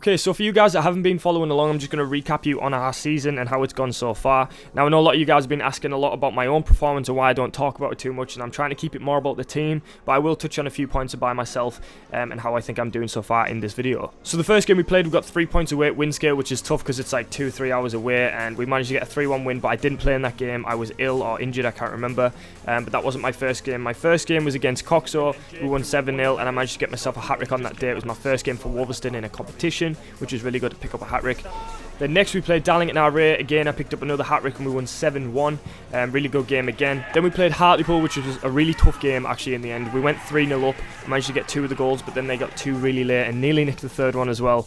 Okay, so for you guys that haven't been following along, I'm just going to recap you on our season and how it's gone so far. Now, I know a lot of you guys have been asking a lot about my own performance and why I don't talk about it too much, and I'm trying to keep it more about the team, but I will touch on a few points by myself and how I think I'm doing so far in this video. So the first game we played, we got 3 points away at win scale, which is tough because it's like 2-3 hours away, and we managed to get a 3-1 win, but I didn't play in that game. I was ill or injured, I can't remember, but that wasn't my first game. My first game was against Coxo. We won 7-0, and I managed to get myself a hat-trick on that day. It was my first game for WOLVISTON in a competition, which is really good to pick up a hat-trick. Then next we played Darlington RA. Again, I picked up another hat-trick and we won 7-1. Really good game again. Then we played Hartlepool, which was a really tough game actually in the end. We went 3-0 up, managed to get 2 of the goals, but then they got 2 really late and nearly nicked the third one as well.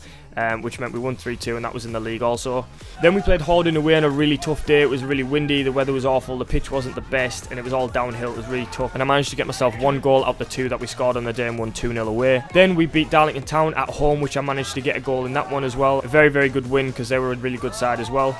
Which meant we won 3-2, and that was in the league also. Then we played Horden away on a really tough day. It was really windy, the weather was awful, the pitch wasn't the best, and it was all downhill. It was really tough, and I managed to get myself 1 goal out the 2 that we scored on the day and won 2-0 away. Then we beat Darlington Town at home, which I managed to get a goal in that one as well. A very, very good win because they were a really good side as well.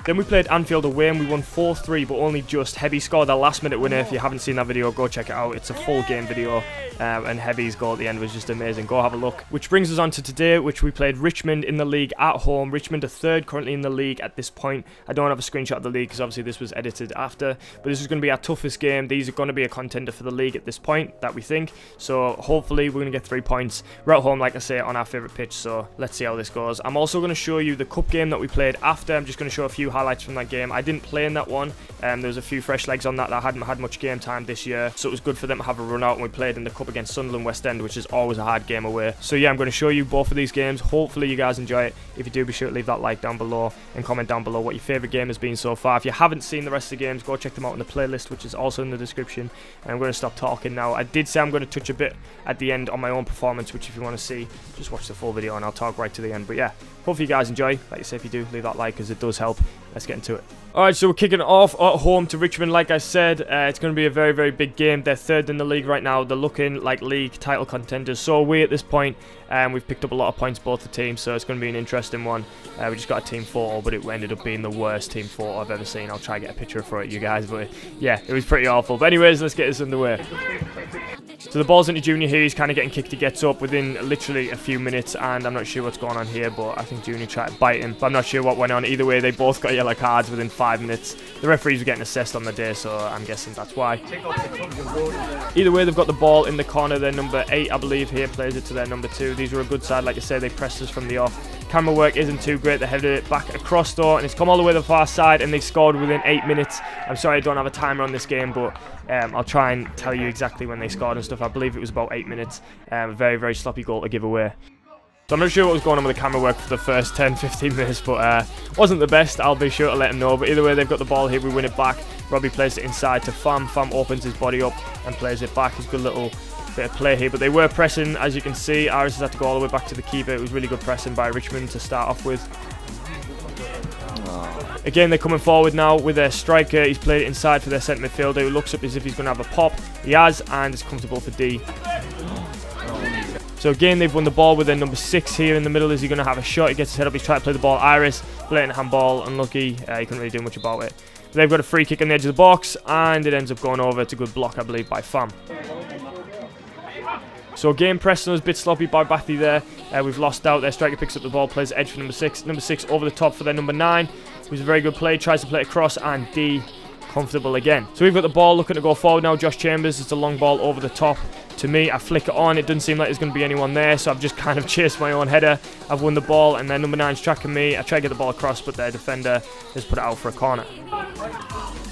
Then we played Anfield away and we won 4-3, but only just. Heavy scored a last minute winner. If you haven't seen that video, go check it out. It's a full game video, and Heavy's goal at the end was just amazing. Go have a look. Which brings us on to today, which we played Richmond in the league at home. Richmond are 3rd currently in the league at this point. I don't have a screenshot of the league because obviously this was edited after, but this is going to be our toughest game. These are going to be a contender for the league at this point, that we think. So hopefully we're going to get 3 points. We're at home, like I say, on our favourite pitch, so let's see how this goes. I'm also going to show you the cup game that we played after. I'm just going to show a few highlights from that game. I didn't play in that one. There was a few fresh legs on that hadn't had much game time this year, so it was good for them to have a run out, and we played in the cup against Sunderland West End, which is always a hard game away. So yeah, I'm going to show you both of these games. Hopefully you guys enjoy it. If you do, be sure to leave that like down below and comment down below what your favourite game has been so far. If you haven't seen the rest of the games, go check them out in the playlist, which is also in the description. And I'm going to stop talking now. I did say I'm going to touch a bit at the end on my own performance, which if you want to see, just watch the full video and I'll talk right to the end. But yeah, hopefully you guys enjoy. Like I say, if you do, leave that like because it does help. Let's get into it. Alright, so we're kicking it off at home to Richmond. Like I said, it's going to be a very, very big game. They're 3rd in the league right now. They're looking like league title contenders. So we at this point, we've picked up a lot of points, both the teams, so it's going to be an interesting one. We just got a team photo, but it ended up being the worst team photo I've ever seen. I'll try to get a picture for it, you guys, but yeah, it was pretty awful. But anyways, let's get this underway. So the ball's into Junior here. He's kind of getting kicked. He gets up within literally a few minutes, and I'm not sure what's going on here, but I think Junior tried to bite him, but I'm not sure what went on. Either way, they both got yellow cards within 5 minutes. The referees were getting assessed on the day, so I'm guessing that's why. Either way, they've got the ball in the corner. Their number 8, I believe, here plays it to their number 2. These are a good side. Like I say, they pressed us from the off. Camera work isn't too great. They headed it back across though, and it's come all the way to the far side, and they scored within 8 minutes. I'm sorry I don't have a timer on this game, but I'll try and tell you exactly when they scored and stuff. I believe it was about 8 minutes. A very, very sloppy goal to give away. So I'm not sure what was going on with the camera work for the first 10-15 minutes, but wasn't the best. I'll be sure to let them know. But either way, they've got the ball here. We win it back. Robbie plays it inside to Fam. Fam opens his body up and plays it back. It's a good little bit of play here, but they were pressing, as you can see. Aris has had to go all the way back to the keeper. It was really good pressing by Richmond to start off with. Again, they're coming forward now with their striker. He's played it inside for their centre midfielder, who looks up as if he's going to have a pop. He has, and it's comfortable for D. So again, they've won the ball with their number 6 here in the middle. Is he going to have a shot? He gets his head up. He's trying to play the ball. Iris, blatant handball, unlucky. He couldn't really do much about it. But they've got a free kick on the edge of the box, and it ends up going over. It's a good block, I believe, by Fam. So again, Preston was a bit sloppy by Bathy there. We've lost out. Their striker picks up the ball, plays edge for number 6. Number 6 over the top for their number 9. It was a very good play. Tries to play across, and D comfortable again. So we've got the ball looking to go forward now. Josh Chambers, it's a long ball over the top to me. I flick it on. It doesn't seem like there's going to be anyone there, so I've just kind of chased my own header. I've won the ball, and then number 9's tracking me. I try to get the ball across, but their defender has put it out for a corner.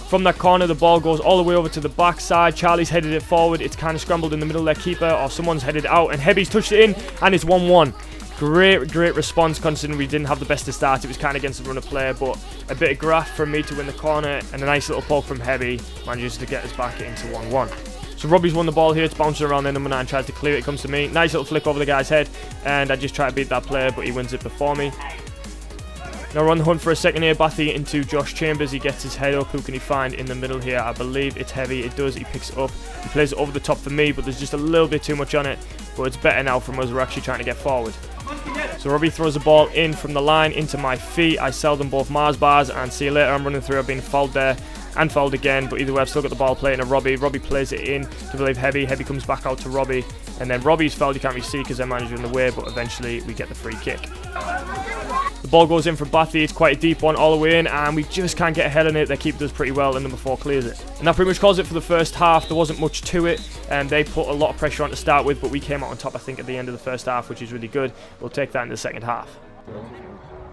From that corner, the ball goes all the way over to the backside. Charlie's headed it forward. It's kind of scrambled in the middle of their keeper, or someone's headed it out, and Hebby's touched it in, and it's 1-1. Great response considering we didn't have the best to start. It was kind of against the run of play, but a bit of graft from me to win the corner, and a nice little poke from Heavy manages to get us back into 1-1. So Robbie's won the ball here. It's bouncing around there. Number 9 tries to clear it. It comes to me. Nice little flick over the guy's head, and I just try to beat that player, but he wins it before me. Now we're on the hunt for a second here. Bathy into Josh Chambers. He gets his head up. Who can he find in the middle here? I believe it's Heavy. It does. He picks it up. He plays it over the top for me, but there's just a little bit too much on it. But it's better now from us. We're actually trying to get forward. So Robbie throws the ball in from the line into my feet. I sell them both Mars bars, and see you later. I'm running through. I've been fouled there and fouled again, but either way I've still got the ball playing to Robbie. Robbie plays it in to believe Heavy. Heavy comes back out to Robbie. And then Robbie's fouled, you can't really see because their manager in the way, but eventually we get the free kick. The ball goes in from Bathy. It's quite a deep one all the way in, and we just can't get ahead on it. Their keeper does pretty well, and number 4 clears it. And that pretty much calls it for the first half. There wasn't much to it, and they put a lot of pressure on to start with, but we came out on top, I think, at the end of the first half, which is really good. We'll take that in the second half.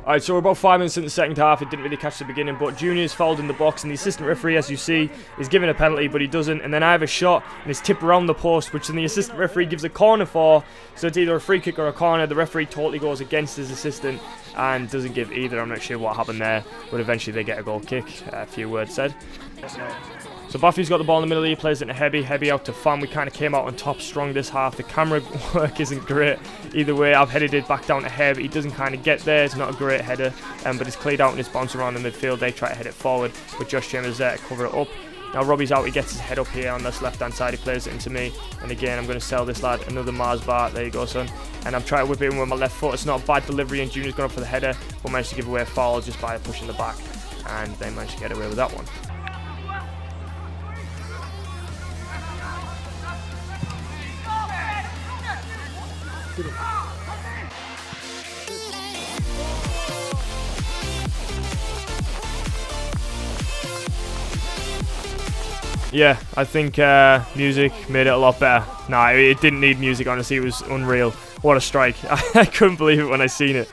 Alright, so we're about 5 minutes in the second half. It didn't really catch the beginning, but Junior's fouled in the box, and the assistant referee, as you see, is giving a penalty, but he doesn't. And then I have a shot, and it's tipped around the post, which then the assistant referee gives a corner for. So it's either a free kick or a corner. The referee totally goes against his assistant and doesn't give either. I'm not sure what happened there, but eventually they get a goal kick. A few words said. So Buffy's got the ball in the middle, he plays it to Heavy out to Fan. We kind of came out on top strong this half. The camera work isn't great either way. I've headed it back down to Heavy. He doesn't kind of get there. It's not a great header, but it's cleared out and it's bounced around the midfield. They try to head it forward, but Josh Chambers there to cover it up. Now Robbie's out, he gets his head up here on this left hand side, he plays it into me, and again I'm going to sell this lad another Mars bar. There you go, son. And I'm trying to whip it in with my left foot. It's not a bad delivery, and Junior's gone up for the header, but managed to give away a foul just by pushing the back, and they managed to get away with that one. Yeah, I think music made it a lot better. Nah, it didn't need music, honestly. It was unreal. What a strike. I couldn't believe it when I seen it.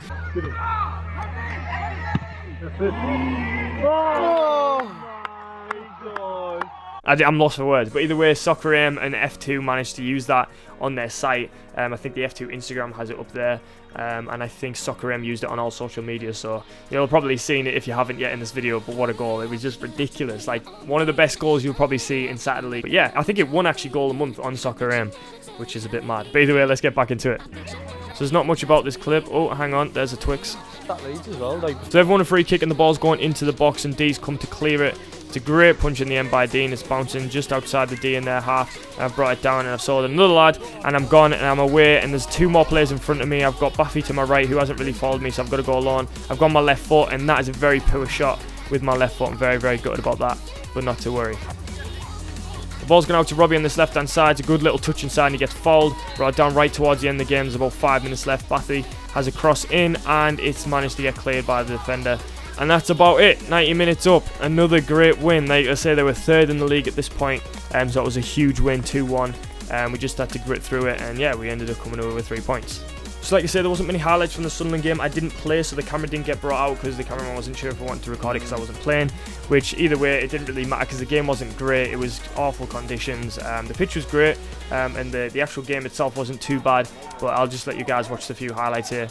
I'm lost for words, but either way, Soccer Aim and F2 managed to use that on their site. I think the F2 Instagram has it up there, and I think Soccer Aim used it on all social media, so you'll probably seen it if you haven't yet in this video. But what a goal. It was just ridiculous, like one of the best goals you'll probably see in Saturday League. But yeah, I think it won actually goal a month on Soccer Aim, which is a bit mad. But either way, let's get back into it. So there's not much about this clip. Oh, hang on, there's a Twix. That leads as well, like. So everyone a free kick and the ball's going into the box, and D's come to clear it. It's a great punch in the end by Dean. It's bouncing just outside the D in their half. And I've brought it down and I've sold another lad, and I'm gone and I'm away, and there's 2 more players in front of me. I've got Buffy to my right who hasn't really followed me, so I've got to go alone. I've got my left foot, and that is a very poor shot with my left foot. I'm very, very gutted about that, but not to worry. The ball's going out to Robbie on this left hand side. It's a good little touch inside, and he gets fouled. Brought down right towards the end of the game. There's about 5 minutes left. Bathy has a cross in, and it's managed to get cleared by the defender. And that's about it. 90 minutes up. Another great win. Like I say, they were 3rd in the league at this point, so it was a huge win, 2-1. We just had to grit through it, and yeah, we ended up coming away with 3 points. So like I say, there wasn't many highlights from the Sunderland game. I didn't play, so the camera didn't get brought out because the cameraman wasn't sure if I wanted to record it because I wasn't playing, which either way, it didn't really matter because the game wasn't great. It was awful conditions. The pitch was great, and the actual game itself wasn't too bad, but I'll just let you guys watch the few highlights here.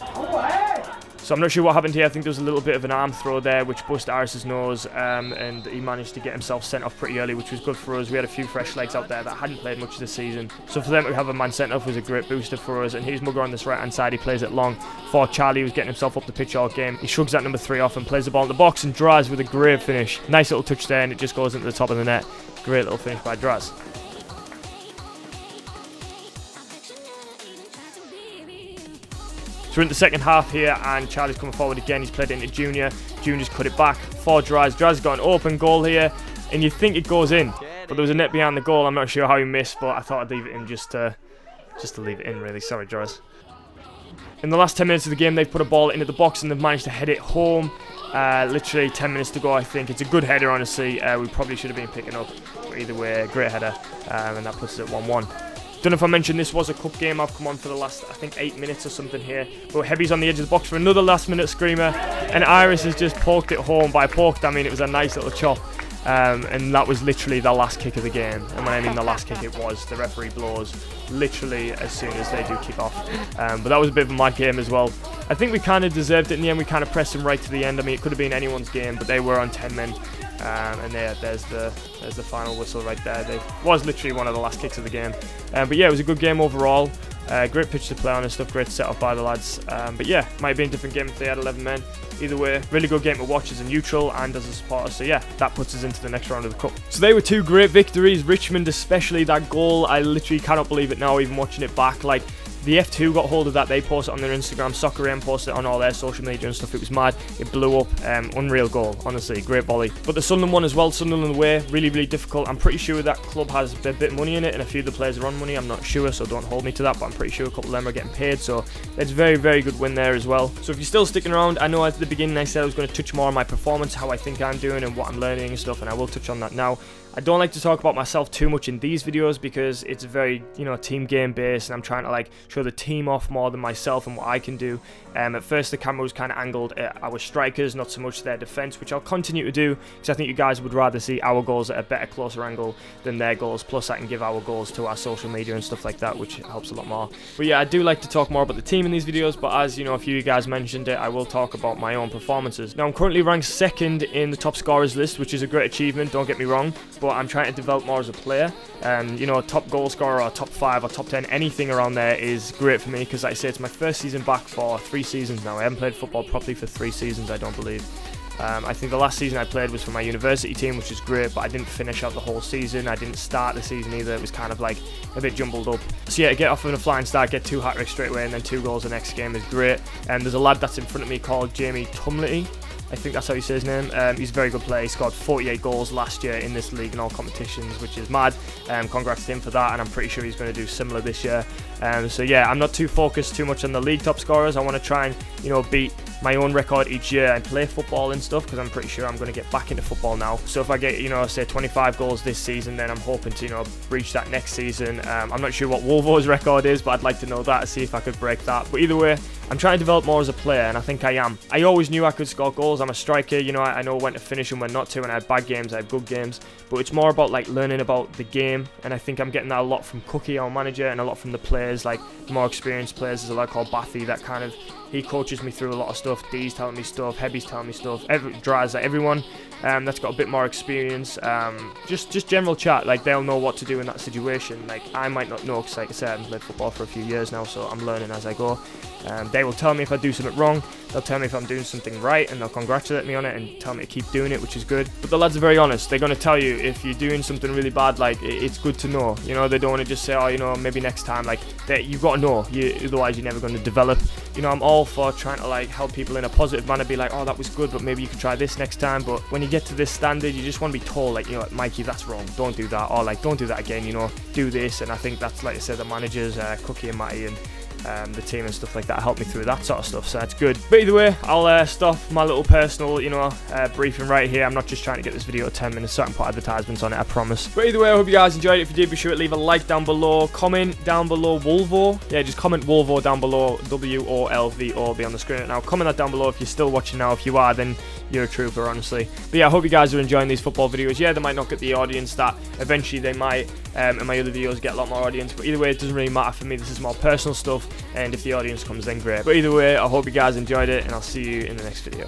So I'm not sure what happened here. I think there was a little bit of an arm throw there which bust Aris's nose, and he managed to get himself sent off pretty early, which was good for us. We had a few fresh legs out there that hadn't played much this season, so for them to have a man sent off was a great booster for us. And here's Mugger on this right hand side. He plays it long for Charlie, who's getting himself up the pitch all game. He shrugs that number 3 off and plays the ball in the box and drives with a great finish. Nice little touch there, and it just goes into the top of the net. Great little finish by Draz. So we're in the second half here, and Charlie's coming forward again. He's played it into Junior. Junior's cut it back for Draz. Draz got an open goal here, and you think it goes in, but there was a net behind the goal. I'm not sure how he missed, but I thought I'd leave it in just to leave it in, really. Sorry, Draz. In the last 10 minutes of the game, they've put a ball into the box, and they've managed to head it home. Literally 10 minutes to go, I think. It's a good header, honestly. We probably should have been picking up, but either way, great header, and that puts it at 1-1. Don't know if I mentioned this was a cup game. I've come on for the last, I think, 8 minutes or something here. But Heavy's on the edge of the box for another last-minute screamer, and Iris has just poked it home. By poked, I mean it was a nice little chop, and that was literally the last kick of the game. And when I mean the last kick, it was. The referee blows literally as soon as they do kick off. But that was a bit of a mad game as well. I think we kind of deserved it in the end. We kind of pressed them right to the end. I mean, it could have been anyone's game, but they were on 10 men. And there's the final whistle right there. It was literally one of the last kicks of the game. But yeah, it was a good game overall. Great pitch to play on and stuff. Great setup by the lads. But yeah, might have been a different game if they had 11 men. Either way, really good game to watch as a neutral and as a supporter. So yeah, that puts us into the next round of the cup. So they were 2 great victories. Richmond especially, that goal, I literally cannot believe it now even watching it back. Like, The F2 got hold of that. They posted it on their Instagram. Soccer AM posted it on all their social media and stuff. It was mad. It blew up. Unreal goal, honestly. Great volley. But the Sunderland one as well, Sunderland away, really, really difficult. I'm pretty sure that club has a bit of money in it, and a few of the players are on money. I'm not sure, so don't hold me to that, but I'm pretty sure a couple of them are getting paid, so it's a very, very good win there as well. So if you're still sticking around, I know at the beginning I said I was going to touch more on my performance, how I think I'm doing and what I'm learning and stuff, and I will touch on that now. I don't like to talk about myself too much in these videos because it's very, team game based, and I'm trying to like show the team off more than myself and what I can do. At first the camera was kind of angled at our strikers, not so much their defense, which I'll continue to do because I think you guys would rather see our goals at a better, closer angle than their goals. Plus I can give our goals to our social media and stuff like that, which helps a lot more. But yeah, I do like to talk more about the team in these videos, but as a few of you guys mentioned it, I will talk about my own performances. Now I'm currently ranked 2nd in the top scorers list, which is a great achievement, don't get me wrong, but I'm trying to develop more as a player. Top goal scorer or top 5 or top 10, anything around there is great for me because, like I say, it's my first season back for 3 seasons now. I haven't played football properly for 3 seasons, I don't believe. I think the last season I played was for my university team, which is great, but I didn't finish out the whole season. I didn't start the season either. It was kind of like a bit jumbled up. So yeah, to get off on a flying start, get 2 hat-tricks straight away and then 2 goals the next game is great. And there's a lad that's in front of me called Jamie Tumlety. I think that's how you say his name. He's a very good player. He scored 48 goals last year in this league in all competitions, which is mad. Congrats to him for that, and I'm pretty sure he's going to do similar this year. So yeah, I'm not too focused too much on the league top scorers. I want to try and beat my own record each year and play football and stuff because I'm pretty sure I'm going to get back into football now. So if I get say 25 goals this season, then I'm hoping to reach that next season. I'm not sure what Wolvo's record is, but I'd like to know that to see if I could break that. But either way, I'm trying to develop more as a player, and I think I am. I always knew I could score goals. I'm a striker, I know when to finish and when not to, and I have bad games, I have good games, but it's more about like learning about the game, and I think I'm getting that a lot from Cookie, our manager, and a lot from the players, like more experienced players. There's a lad called Bathy that kind of, he coaches me through a lot of stuff. D's telling me stuff, Heavy's telling me stuff, Dries, like everyone that's got a bit more experience, just general chat, like they'll know what to do in that situation. Like I might not know because, like I said, I haven't played football for a few years now, so I'm learning as I go. They will tell me if I do something wrong, they'll tell me if I'm doing something right, and they'll congratulate me on it and tell me to keep doing it, which is good. But the lads are very honest. They're going to tell you if you're doing something really bad. Like it's good to know, they don't want to just say, oh, maybe next time. Like you've got to know, otherwise you're never going to develop. I'm all for trying to like help people in a positive manner, be like, oh, that was good, but maybe you could try this next time. But when you get to this standard, you just want to be told, like, like, Mikey, that's wrong, don't do that, or like, don't do that again, do this. And I think that's, like I said, the managers, Cookie and Matty, and the team and stuff like that help me through that sort of stuff, so that's good. But either way, I'll stop my little personal briefing right here. I'm not just trying to get this video 10 minutes so I can put advertisements on it, I promise. But either way, I hope you guys enjoyed it. If you did, be sure to leave a like down below, comment down below Wolvo. Yeah, just comment Wolvo down below, WOLVO, be on the screen right now. Comment that down below if you're still watching now. If you are, then you're a trooper, honestly. But yeah, I hope you guys are enjoying these football videos. Yeah, they might not get the audience that eventually they might, and my other videos get a lot more audience, but either way, it doesn't really matter for me. This is more personal stuff, and if the audience comes, then great. But either way, I hope you guys enjoyed it, and I'll see you in the next video.